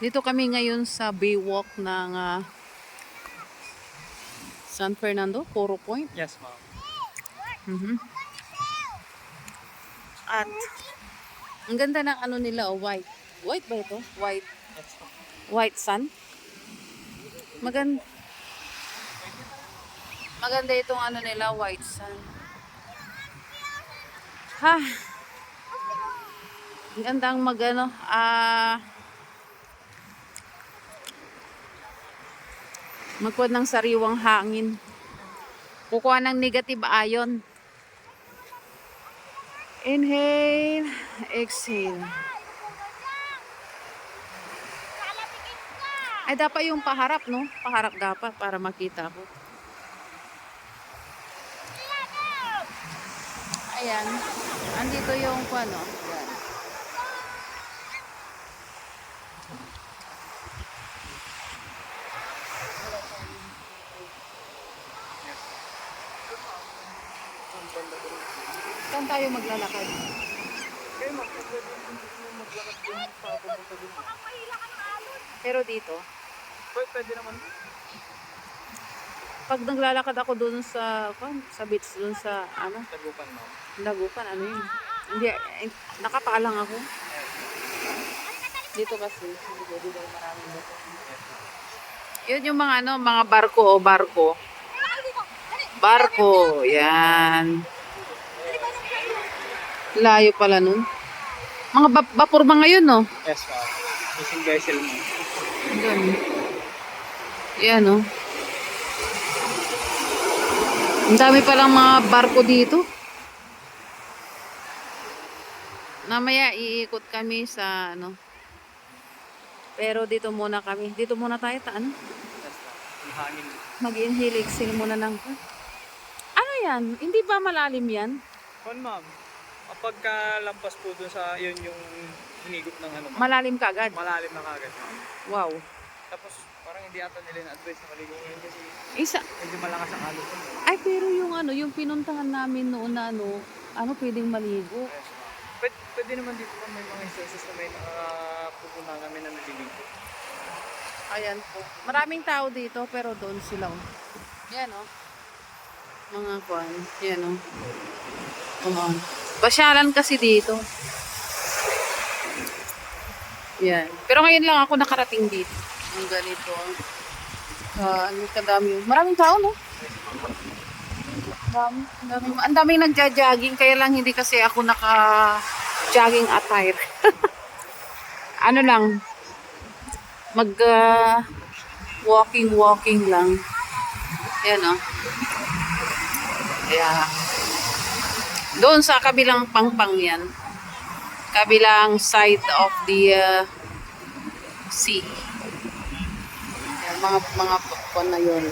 Dito kami ngayon sa Baywalk ng San Fernando, Poro Point. Yes, ma'am. At ang ganda ng ano nila, white. White ba ito? White. Yes, ma'am. White sun. Maganda itong ano nila, white sun. Ha! Ang gandang magkuha ng sariwang hangin. Kukuha ng negative ion. Inhale, exhale. Ay, dapat yung paharap, no? Paharap dapat para makita ko. Ayan. Andito yung ano. Ayan. Saan tayo maglalakad? Okay, ma'am. Pwede maglakad din pa pumunta din. Pero dito, Pwede naman. pag naglalakad ako doon sa beach, doon sa Tagupan, ma'am. Lagupan, ano yun? Hindi, nakapaalang ako. Dito kasi, dito maraming dito. Yun yung mga mga barko. Barko, yan. Layo pala nun. Mga vapor ba ngayon, no? Yes, ma'am. Fishing vessel, ma'am. Yan. Yan, no? Ang dami palang mga barko dito. Namaya iikot kami sa Pero dito muna kami. Dito muna tayo Yes, ma'am. Ang hangin. Mag-inhale, exhale muna ng ano yan? Hindi ba malalim yan? Ma'am. Kapag lampas po dun sa yun yung hinigop ng ma'am. Malalim ka agad? Malalim na kagad, ma'am. Wow. Tapos parang hindi ata nila na-advise na maligo ngayon kasi Isa. medyo malakas ang alon. Ay, pero yung pinuntahan namin noon na pwedeng maligo. Yes, ma'am. Pwede naman dito ma'am, may mga instances na may nakapupunta kami na naliligo. Ayan po. Maraming tao dito, pero doon sila. Yan, mga kwan. Yan, Come on. Pasyalan kasi dito. Yan. Pero ngayon lang ako nakarating dito. Ang ganito. Kadami. Maraming tao, no? Ang daming nagja-jogging, kaya lang hindi kasi ako naka-jogging attire. Ano lang, walking lang. Yan, Kaya, doon sa kabilang pangpang yan. Kabilang side of the sea. Yan, mga na yun.